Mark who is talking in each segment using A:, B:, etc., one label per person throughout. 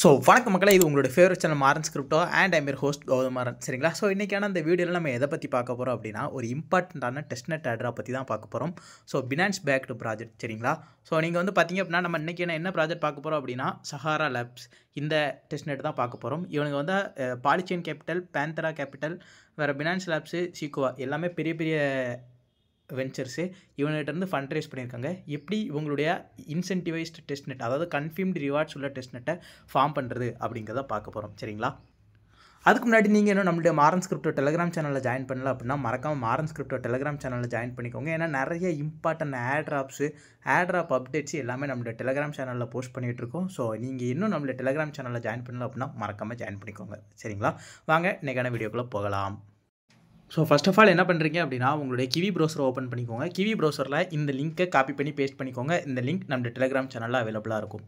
A: So வணக்கம் மக்களே, இது உங்களுடைய favourite channel Maran's crypto and I'm your host Gautham Maran. சரிங்களா? ஸோ இன்றைக்கான அந்த வீடியோவில் நம்ம எதை பற்றி பார்க்க போகிறோம் அப்படின்னா, ஒரு இம்பார்ட்டண்ட்டான டெஸ்ட்நெட் ஆட்ரா பற்றி தான் பார்க்க போகிறோம். So finance backed project. சரிங்களா? ஸோ நீங்கள் வந்து பார்த்தீங்க அப்படின்னா, நம்ம இன்றைக்கி என்ன ப்ராஜெக்ட் பார்க்க போகிறோம் அப்படின்னா, சஹாரா லேப்ஸ் இந்த டெஸ்ட்நெட் தான் பார்க்க போகிறோம். இவனுங்க வந்து பாலிச்செயின் கேபிட்டல், பேந்தரா கேபிட்டல், வேறு பினான்ஸ் லேப்ஸு, சீக்குவா எல்லாமே பெரிய பெரிய வெஞ்சர்ஸு. இவங்ககிட்டருந்து ஃபண்ட் ரைஸ் பண்ணியிருக்காங்க. எப்படி இவங்களுடைய இன்சென்டிவைஸ்டு டெஸ்ட்நெட், அதாவது கன்ஃபர்ம்டு ரிவார்ட்ஸ் உள்ள டெஸ்ட்நெட்டை ஃபார்ம் பண்ணுறது அப்படிங்கிறத பார்க்க போகிறோம். சரிங்களா? அதுக்கு முன்னாடி நீங்கள் இன்னும் நம்மளுடைய மாறன்ஸ் கிரிப்டோ டெலிகிராம் சேனலில் ஜாயின் பண்ணல அப்படின்னா மறக்காமல் மாறன்ஸ் கிரிப்டோ டெலிகிராம் சேனலில் ஜாயின் பண்ணிக்கோங்க. ஏன்னா நிறைய இம்பார்ட்டன்ட் ஆட்ராப் அப்டேட்ஸ் எல்லாமே நம்மளுடைய டெலிகிராம் சேனலில் போஸ்ட் பண்ணிகிட்டு இருக்கோம். ஸோ நீங்கள் இன்னும் நம்மளுடைய டெலிகிராம் சேனலில் ஜாயின் பண்ணல அப்படின்னா மறக்காமல் ஜாயின் பண்ணிக்கோங்க. சரிங்களா? வாங்க இன்றைக்கான வீடியோக்குள்ளே போகலாம். ஸோ ஃபர்ஸ்ட் ஆஃப் ஆல் என்ன பண்ணுறீங்க அப்படின்னா, உங்களுடைய கிவி ப்ரௌசரை ஓப்பன் பண்ணிக்கோங்க. கிவி ப்ரௌசரில் இந்த லிங்க்கை காப்பி பண்ணி பேஸ்ட் பண்ணிக்கோங்க. இந்த லிங்க் நம்ம டெலிகிராம் சேனலில் அவைலபிளாக இருக்கும்.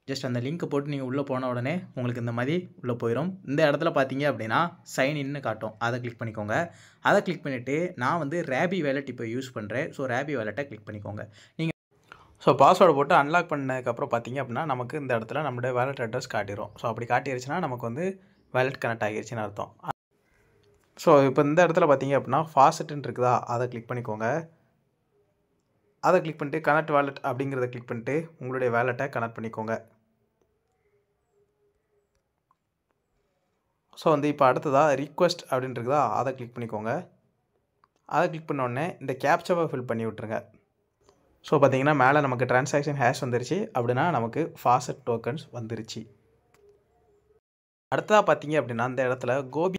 A: ஜஸ்ட் அந்த லிங்க்கை போட்டு நீங்கள் உள்ளே போன உடனே உங்களுக்கு இந்த மாதிரி உள்ளே போயிடும். இந்த இடத்துல பார்த்தீங்க அப்படின்னா சைன் இன்னு காட்டும். அதை கிளிக் பண்ணிக்கோங்க. அதை கிளிக் பண்ணிவிட்டு நான் வந்து ரேபி வேலெட் இப்போ யூஸ் பண்ணுறேன். ஸோ ரேபி வேலெட்டை கிளிக் பண்ணிக்கோங்க. நீங்கள் பாஸ்வேர்டு போட்டு அன்லாக் பண்ணதுக்கப்புறம் பார்த்தீங்க அப்படின்னா நமக்கு இந்த இடத்துல நம்மளுடைய வேலெட் அட்ரஸ் காட்டிடும். ஸோ அப்படி காட்டிடுச்சுன்னா நமக்கு வந்து வேலெட் கனெக்ட் ஆகிடுச்சின்னு அர்த்தம். ஸோ இப்போ இந்த இடத்துல பார்த்தீங்க அப்படின்னா ஃபாஸ்ட்டுன்னு இருக்குதா, அதை கிளிக் பண்ணிக்கோங்க. அதை கிளிக் பண்ணிட்டு கனெக்ட் வேலெட் அப்படிங்கிறத கிளிக் பண்ணிட்டு உங்களுடைய வேலெட்டை கனெக்ட் பண்ணிக்கோங்க. ஸோ வந்து இப்போ அடுத்ததாக ரிக்வெஸ்ட் அப்படின்னு இருக்குதா, அதை கிளிக் பண்ணிக்கோங்க. அதை கிளிக் பண்ணோடனே இந்த கேப்சாவை ஃபில் பண்ணி விட்டுருங்க. ஸோ பார்த்தீங்கன்னா மேலே நமக்கு டிரான்சாக்ஷன் ஹேஷ் வந்துருச்சு அப்படின்னா நமக்கு ஃபாஸ்ட் டோக்கன்ஸ் வந்துருச்சு. அடுத்ததாக பார்த்தீங்க அப்படின்னா இந்த இடத்துல கோபி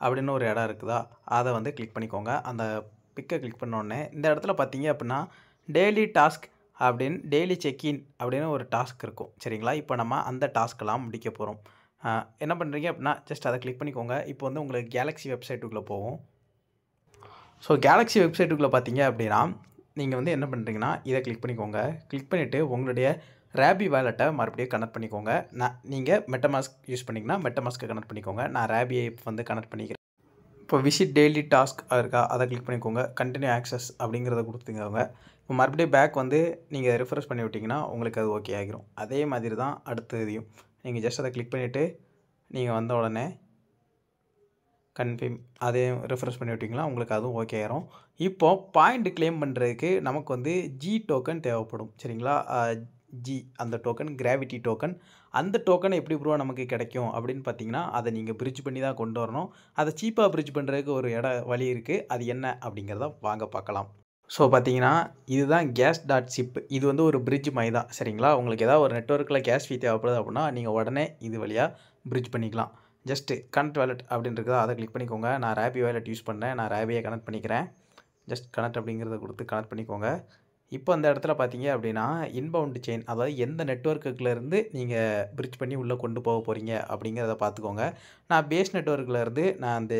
A: அப்படின்னு ஒரு இடம் இருக்குதா, அதை வந்து கிளிக் பண்ணிக்கோங்க. அந்த பிக்கை கிளிக் பண்ணோடனே இந்த இடத்துல பார்த்தீங்க அப்படின்னா டெய்லி டாஸ்க் அப்படின்னு டெய்லி செக்இன் அப்படின்னு ஒரு டாஸ்க் இருக்கும். சரிங்களா? இப்போ நம்ம அந்த டாஸ்க்கெல்லாம் முடிக்க போகிறோம். என்ன பண்ணுறீங்க அப்படின்னா ஜஸ்ட் அதை கிளிக் பண்ணிக்கோங்க. இப்போ வந்து உங்களுக்கு கேலக்ஸி வெப்சைட்டுக்குள்ளே போகும். ஸோ கேலக்ஸி வெப்சைட்டுக்குள்ளே பார்த்தீங்க அப்படின்னா நீங்கள் வந்து என்ன பண்ணுறீங்கன்னா இதை கிளிக் பண்ணிக்கோங்க. கிளிக் பண்ணிவிட்டு உங்களுடைய ரேபி வேலெட்டை மறுபடியும் கனெக்ட் பண்ணிக்கோங்க. நீங்கள் மெட்டமாஸ்க் யூஸ் பண்ணிங்கன்னா மெட்டமாஸ்க்கை கனெக்ட் பண்ணிக்கோங்க. நான் ரேபியை வந்து கனெக்ட் பண்ணிக்கிறேன். இப்போ விசிட் டெய்லி டாஸ்க் இருக்கா, அதை கிளிக் பண்ணிக்கோங்க. கண்டினியூ ஆக்சஸ் அப்படிங்கிறத கொடுத்துக்கோங்க. இப்போ மறுபடியும் பேக் வந்து நீங்கள் ரெஃப்ரெஷ் பண்ணி விட்டிங்கன்னா உங்களுக்கு அது ஓகே ஆகிரும். அதே மாதிரி தான் அடுத்ததையும் நீங்கள் ஜஸ்ட் அதை கிளிக் பண்ணிவிட்டு நீங்கள் வந்த உடனே கன்ஃபார்ம் அதையும் ரெஃப்ரெஷ் பண்ணி விட்டிங்கன்னா உங்களுக்கு அதுவும் ஓகே ஆகிரும். இப்போது பாயிண்ட் கிளைம் பண்ணுறதுக்கு நமக்கு வந்து ஜி டோக்கன் தேவைப்படும். சரிங்களா? ஜி அந்த டோக்கன் கிராவிட்டி டோக்கன். அந்த டோக்கனை எப்படி ப்ரோ நமக்கு கிடைக்கும் அப்படின்னு பார்த்தீங்கன்னா அதை நீங்கள் பிரிட்ஜ் பண்ணி தான் கொண்டு வரணும். அதை சீப்பாக பிரிட்ஜ் பண்ணுறதுக்கு ஒரு வழி இருக்குது. அது என்ன அப்படிங்கிறத வாங்க பார்க்கலாம். ஸோ பார்த்தீங்கன்னா இதுதான் gas.zip. இது வந்து ஒரு பிரிட்ஜ் மாதிரி தான். சரிங்களா? உங்களுக்கு ஏதாவது ஒரு நெட்வொர்க்கில் கேஸ் ஃபீ தேவைப்படுது அப்படின்னா நீங்கள் உடனே இது வழியாக பிரிட்ஜ் பண்ணிக்கலாம். ஜஸ்ட்டு கனெக்ட் வேலெட் அப்படின்னு இருக்குதா, அதை கிளிக் பண்ணிக்கோங்க. நான் ரேபி வேலெட் யூஸ் பண்ணேன். நான் ரேபியை கனெக்ட் பண்ணிக்கிறேன். ஜஸ்ட் கனெக்ட் அப்படிங்கிறத கொடுத்து கனெக்ட் பண்ணிக்கோங்க. இப்போ அந்த இடத்துல பார்த்தீங்க அப்படின்னா இன்பவுண்டு செயின், அதாவது எந்த நெட்வொர்க்குலேருந்து நீங்கள் பிரிட்ஜ் பண்ணி உள்ளே கொண்டு போக போகிறீங்க அப்படிங்கிறத பார்த்துக்கோங்க. நான் பேஸ் நெட்வொர்க்லேருந்து நான் அந்த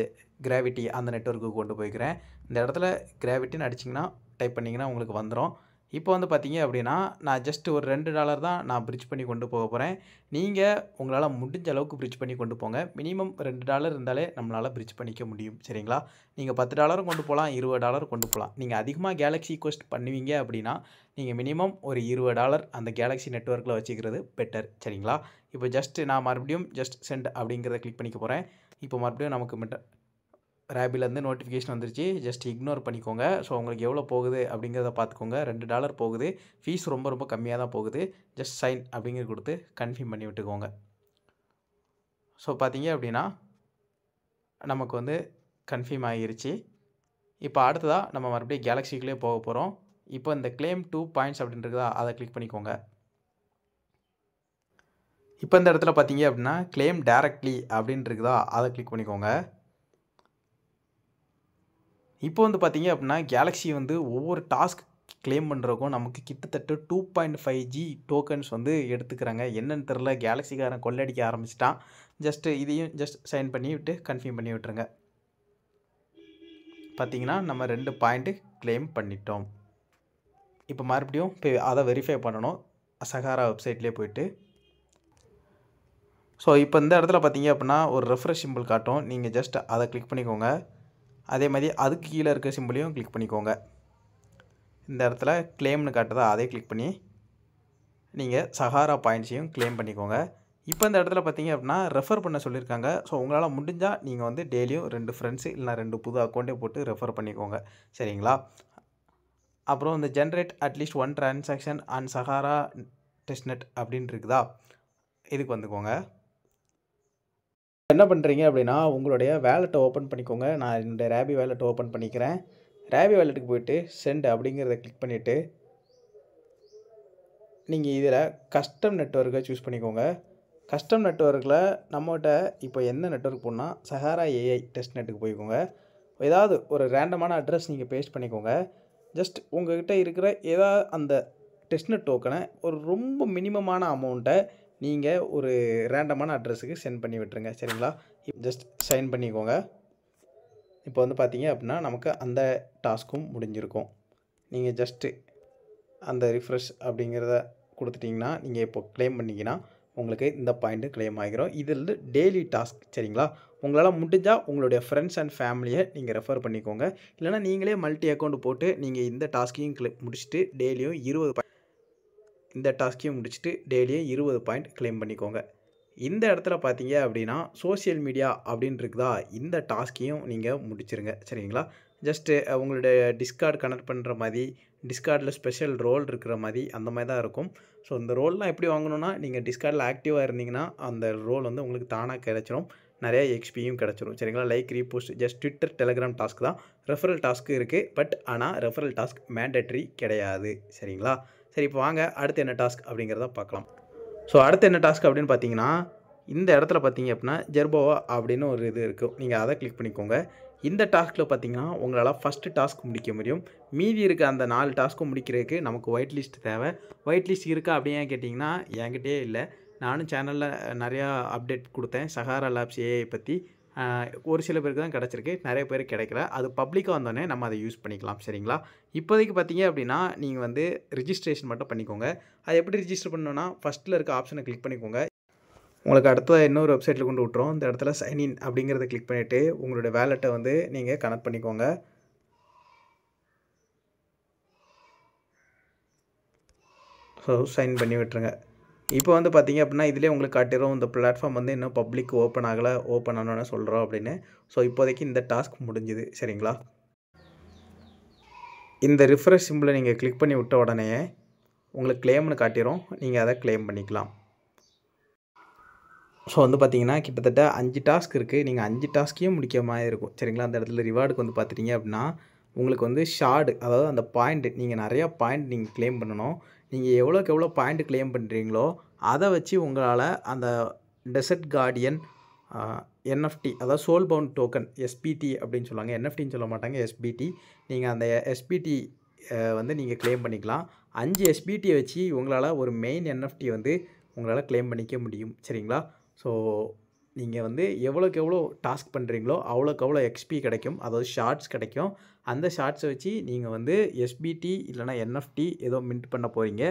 A: கிராவிட்டி அந்த நெட்வொர்க்குக்கு கொண்டு போய்க்கிறேன். இந்த இடத்துல கிராவிட்டின்னு அடிச்சிங்கன்னா டைப் பண்ணிங்கன்னா உங்களுக்கு வந்துடும். இப்போ வந்து பார்த்தீங்க அப்படின்னா நான் ஜஸ்ட்டு ஒரு $2 தான் நான் பிரிட்ஜ் பண்ணி கொண்டு போக போகிறேன். நீங்கள் உங்களால் முடிஞ்ச அளவுக்கு பிரிட்ஜ் பண்ணி கொண்டு போங்க. மினிமம் $2 இருந்தாலே நம்மளால் பிரிட்ஜ் பண்ணிக்க முடியும். சரிங்களா? நீங்கள் $10 கொண்டு போகலாம், $20 கொண்டு போகலாம். நீங்கள் அதிகமாக கேலக்ஸி ரிக்வெஸ்ட் பண்ணுவீங்க அப்படின்னா நீங்கள் மினிமம் ஒரு $20 அந்த கேலக்ஸி நெட்வொர்க்கில் வச்சுக்கிறது பெட்டர். சரிங்களா? இப்போ ஜஸ்ட்டு நான் மறுபடியும் ஜஸ்ட் சென்ட் அப்படிங்கிறத கிளிக் பண்ணிக்க போகிறேன். இப்போ மறுபடியும் நமக்கு ரேபிலேருந்து நோட்டிஃபிகேஷன் வந்துருச்சு. ஜஸ்ட் இக்னோர் பண்ணிக்கோங்க. ஸோ உங்களுக்கு எவ்வளோ போகுது அப்படிங்கிறத பார்த்துக்கோங்க. $2 போகுது. ஃபீஸ் ரொம்ப கம்மியாக தான் போகுது. ஜஸ்ட் சைன் அப்படிங்கிறது கொடுத்து கன்ஃபார்ம் பண்ணி விட்டுக்கோங்க. ஸோ பார்த்தீங்க அப்படின்னா நமக்கு வந்து கன்ஃபார்ம் ஆகிருச்சு. இப்போ அடுத்ததாக நம்ம மறுபடியும் கேலக்ஸிக்குள்ளே போக போகிறோம். இப்போ இந்த கிளைம் 2 பாயிண்ட்ஸ் அப்படின்னு இருக்குதா, அதை கிளிக் பண்ணிக்கோங்க. இப்போ இந்த இடத்துல பார்த்தீங்க அப்படின்னா கிளைம் டைரக்ட்லி அப்படின்னு இருக்குதா, அதை கிளிக் பண்ணிக்கோங்க. இப்போ வந்து பார்த்தீங்க அப்படின்னா கேலக்ஸி வந்து ஒவ்வொரு டாஸ்க் கிளைம் பண்ணுறதுக்கும் நமக்கு கிட்டத்தட்ட 2.5G டோக்கன்ஸ் வந்து எடுத்துக்கிறாங்க. என்னன்னு தெரில, கேலக்ஸிக்காரன் கொள்ளடிக்க ஆரம்பிச்சிட்டான். ஜஸ்ட்டு இதையும் ஜஸ்ட் சைன் பண்ணி விட்டு கன்ஃபார்ம் பண்ணி விட்டுருங்க. பார்த்தீங்கன்னா நம்ம 2 பாயிண்ட்டு கிளைம் பண்ணிட்டோம். இப்போ மறுபடியும் அதை வெரிஃபை பண்ணணும். சஹாரா வெப்சைட்லேயே போயிட்டு ஸோ இப்போ இந்த இடத்துல பார்த்தீங்க அப்படின்னா ஒரு ரெஃப்ரெஷ் சிம்பிள் காட்டும். நீங்கள் ஜஸ்ட் அதை கிளிக் பண்ணிக்கோங்க. அதே மாதிரி அதுக்கு கீழே இருக்க சிம்பிளையும் கிளிக் பண்ணிக்கோங்க. இந்த இடத்துல கிளைம்னு காட்டுதா, அதே கிளிக் பண்ணி நீங்கள் சஹாரா பாயிண்ட்ஸையும் கிளைம் பண்ணிக்கோங்க. இப்போ இந்த இடத்துல பார்த்தீங்க அப்படின்னா ரெஃபர் பண்ண சொல்லியிருக்காங்க. ஸோ உங்களால் முடிஞ்சால் நீங்கள் வந்து டெய்லியும் 2 ஃப்ரெண்ட்ஸு இல்லைனா 2 புது அக்கௌண்ட்டே போட்டு ரெஃபர் பண்ணிக்கோங்க. சரிங்களா? அப்புறம் இந்த generate at least 1 transaction on Sahara testnet அப்படின்னு இருக்குதா, இதுக்கு வந்துக்கோங்க. என்ன பண்ணுறீங்க அப்படின்னா உங்களுடைய வேலெட்டை ஓப்பன் பண்ணிக்கோங்க. நான் என்னுடைய ரேபி வேலெட்டை ஓப்பன் பண்ணிக்கிறேன். ரேபி வேலெட்டுக்கு போய்ட்டு சென்ட் அப்படிங்கிறத கிளிக் பண்ணிவிட்டு நீங்கள் இதில் கஸ்டம் நெட்வொர்க்கை சூஸ் பண்ணிக்கோங்க. கஸ்டம் நெட்வொர்க்கில் நம்மகிட்ட இப்போ எந்த நெட்வொர்க் போனால் சஹாரா ஏஐ டெஸ்ட் நெட்டுக்கு போய்க்கோங்க. ஏதாவது ஒரு ரேண்டமான அட்ரஸ் நீங்கள் பேஸ்ட் பண்ணிக்கோங்க. ஜஸ்ட் உங்கள்கிட்ட இருக்கிற ஏதாவது அந்த டெஸ்ட்நெட் டோக்கனை ஒரு ரொம்ப மினிமமான அமௌண்ட்டை நீங்கள் ஒரு ரேண்டமான அட்ரஸுக்கு சென்ட் பண்ணி விட்டுருங்க. சரிங்களா? ஜஸ்ட் சைன் பண்ணிக்கோங்க. இப்போ வந்து பார்த்தீங்க அப்படின்னா நமக்கு அந்த டாஸ்க்கும் முடிஞ்சிருக்கும். நீங்கள் ஜஸ்ட்டு அந்த ரிஃப்ரெஷ் அப்படிங்கிறத கொடுத்துட்டிங்கன்னா நீங்கள் இப்போ கிளைம் பண்ணிங்கன்னா உங்களுக்கு இந்த பாயிண்ட்டு கிளைம் ஆகிரும். இதில் டெய்லி டாஸ்க். சரிங்களா? உங்களால் முடிஞ்சால் உங்களுடைய ஃப்ரெண்ட்ஸ் அண்ட் ஃபேமிலியை நீங்கள் ரெஃபர் பண்ணிக்கோங்க. இல்லைனா நீங்களே மல்டி அக்கௌண்ட் போட்டு நீங்கள் இந்த டாஸ்க்கையும் முடிச்சுட்டு டெய்லியும் 20 பாயிண்ட் கிளைம் பண்ணிக்கோங்க. இந்த இடத்துல பார்த்தீங்க அப்படின்னா சோஷியல் மீடியா அப்படின்னு இருக்குதா, இந்த டாஸ்க்கையும் நீங்கள் முடிச்சிருங்க. சரிங்களா? ஜஸ்ட்டு உங்களுடைய டிஸ்கார்ட் கனெக்ட் பண்ணுற மாதிரி டிஸ்கார்டில் ஸ்பெஷல் ரோல் இருக்கிற மாதிரி அந்த மாதிரி தான் இருக்கும். ஸோ இந்த ரோல்லாம் எப்படி வாங்கணுன்னா நீங்கள் டிஸ்கார்டில் ஆக்டிவாக இருந்தீங்கன்னா அந்த ரோல் வந்து உங்களுக்கு தானாக கிடச்சிரும். நிறையா எக்ஸ்பியும் கிடச்சிரும். சரிங்களா? Like repost just Twitter Telegram task தான். ரெஃபரல் டாஸ்க்கு இருக்குது. பட் ஆனால் ரெஃபரல் டாஸ்க் மேண்டட்ரி கிடையாது. சரிங்களா? சரி, இப்போ வாங்க அடுத்து என்ன டாஸ்க் அப்படிங்கிறத பார்க்கலாம். ஸோ அடுத்து என்ன டாஸ்க் அப்படின்னு பார்த்தீங்கன்னா இந்த இடத்துல பார்த்தீங்க அப்படின்னா ஜெர்போவா அப்படின்னு ஒரு இது இருக்கும். நீங்கள் அதை கிளிக் பண்ணிக்கோங்க. இந்த டாஸ்கில் பார்த்தீங்கன்னா உங்களால் ஃபஸ்ட்டு டாஸ்க் முடிக்க முடியும். மீதி இருக்க அந்த 4 டாஸ்க்கும் முடிக்கிறதுக்கு நமக்கு ஒயிட் லிஸ்ட் தேவை. ஒயிட் லிஸ்ட் இருக்கா அப்படின்னு கேட்டிங்கன்னா என்கிட்டயே இல்லை. நானும் சேனலில் நிறையா அப்டேட் கொடுத்தேன் சஹாரா லேப்ஸ் ஏஐ பற்றி. ஒரு சில பேருக்கு தான் கிடச்சிருக்கு, நிறைய பேருக்கு கிடைக்கல. அது பப்ளிக்காக வந்தோடனே நம்ம அதை யூஸ் பண்ணிக்கலாம். சரிங்களா? இப்போதைக்கு பார்த்தீங்க அப்படின்னா நீங்கள் வந்து ரிஜிஸ்ட்ரேஷன் மட்டும் பண்ணிக்கோங்க. அது எப்படி ரிஜிஸ்டர் பண்ணணுன்னா ஃபஸ்ட்டில் இருக்க ஆப்ஷனை கிளிக் பண்ணிக்கோங்க. உங்களுக்கு அடுத்த இன்னொரு வெப்சைட்டில் கொண்டு விட்டுரும். இந்த இடத்துல சைன்இன் அப்படிங்கிறத கிளிக் பண்ணிவிட்டு உங்களுடைய வேலெட்டை வந்து நீங்கள் கனெக்ட் பண்ணிக்கோங்க. ஸோ சைன் பண்ணி விட்டுருங்க. இப்போ வந்து பார்த்தீங்க அப்படின்னா இதிலே உங்களுக்கு காட்டிடும் இந்த பிளாட்ஃபார்ம் வந்து இன்னும் பப்ளிக் ஓப்பன் ஆகலை, ஓப்பன் ஆனோன்னு சொல்கிறோம் அப்படின்னு. ஸோ இப்போதைக்கு இந்த டாஸ்க் முடிஞ்சுது. சரிங்களா? இந்த ரிஃப்ரெஷ் சிம்பிளை நீங்கள் கிளிக் பண்ணி விட்ட உடனே உங்களுக்கு கிளைம்னு காட்டிடும். நீங்கள் அதை கிளைம் பண்ணிக்கலாம். ஸோ வந்து பார்த்தீங்கன்னா கிட்டத்தட்ட 5 டாஸ்க் இருக்குது. நீங்கள் 5 டாஸ்க்கையும் முடிக்கிற மாதிரி இருக்கும். சரிங்களா? அந்த இடத்துல ரிவார்டுக்கு வந்து பார்த்துட்டிங்க அப்படின்னா உங்களுக்கு வந்து ஷார்டு, அதாவது அந்த பாயிண்ட்டு நீங்கள் நிறையா பாயிண்ட் நீங்கள் கிளைம் பண்ணணும். நீங்கள் எவ்வளோக்கு எவ்வளோ பாயிண்ட் கிளைம் பண்ணுறீங்களோ அதை வச்சு உங்களால் அந்த டெசர்ட் கார்டியன் என்எஃப்டி, அதாவது சோல் பவுண்ட் டோக்கன் எஸ்பிடி அப்படின்னு சொல்லுவாங்க. என்எஃப்டின்னு சொல்ல மாட்டாங்க, எஸ்பிடி. நீங்கள் அந்த எஸ்பிடி வந்து நீங்கள் கிளைம் பண்ணிக்கலாம். 5 எஸ்பிடியை வச்சு உங்களால் ஒரு மெயின் என்எஃப்டி வந்து உங்களால் கிளைம் பண்ணிக்க முடியும். சரிங்களா? ஸோ நீங்கள் வந்து எவ்வளோக்கு எவ்வளோ டாஸ்க் பண்ணுறீங்களோ அவ்வளோக்கு அவ்வளோ எக்ஸ்பி கிடைக்கும், அதாவது ஷார்ட்ஸ் கிடைக்கும். அந்த ஷார்ட்ஸை வச்சு நீங்கள் வந்து எஸ்பிடி இல்லைனா என்எஃப்டி ஏதோ மின்ட் பண்ண போகிறீங்க.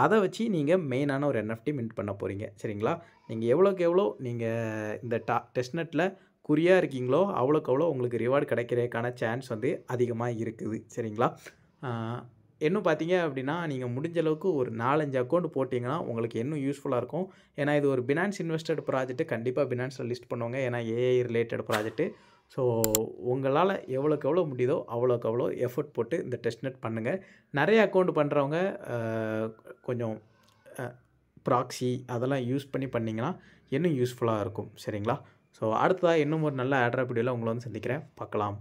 A: அதை வச்சு நீங்கள் மெயினான ஒரு என்எஃப்டி மின்ட் பண்ண போகிறீங்க. சரிங்களா? நீங்கள் எவ்வளோக்கு எவ்வளோ நீங்கள் இந்த டெஸ்ட்நெட்டில் குறியாக இருக்கீங்களோ அவ்வளோக்கு அவ்வளோ உங்களுக்கு ரிவார்டு கிடைக்கிறதுக்கான சான்ஸ் வந்து அதிகமாக இருக்குது. சரிங்களா? இன்னும் பார்த்தீங்க அப்படின்னா நீங்கள் முடிஞ்ச அளவுக்கு ஒரு 4-5 அக்கௌண்ட் போட்டிங்கன்னா உங்களுக்கு இன்னும் யூஸ்ஃபுல்லாக இருக்கும். ஏன்னா இது ஒரு பினான்ஸ் இன்வெஸ்டட் ப்ராஜெக்ட்டு. கண்டிப்பாக பினான்ஸில் லிஸ்ட் பண்ணுவாங்க. ஏன்னா ஏஐ ரிலேட்டட் ப்ராஜெக்ட்டு. ஸோ உங்களால் எவ்வளோக்கு எவ்வளோ முடியுதோ அவ்வளோக்கு அவ்வளோ எஃபர்ட் போட்டு இந்த டெஸ்ட்நெட் பண்ணுங்கள். நிறைய அக்கௌண்ட் பண்ணுறவங்க கொஞ்சம் ப்ராக்ஸி அதெல்லாம் யூஸ் பண்ணி பண்ணிங்கன்னா இன்னும் யூஸ்ஃபுல்லாக இருக்கும். சரிங்களா? ஸோ அடுத்ததாக இன்னும் ஒரு நல்ல ஆட்ராப் வீடியோவில் உங்களை வந்து சந்திக்கிறேன். பார்க்கலாம்.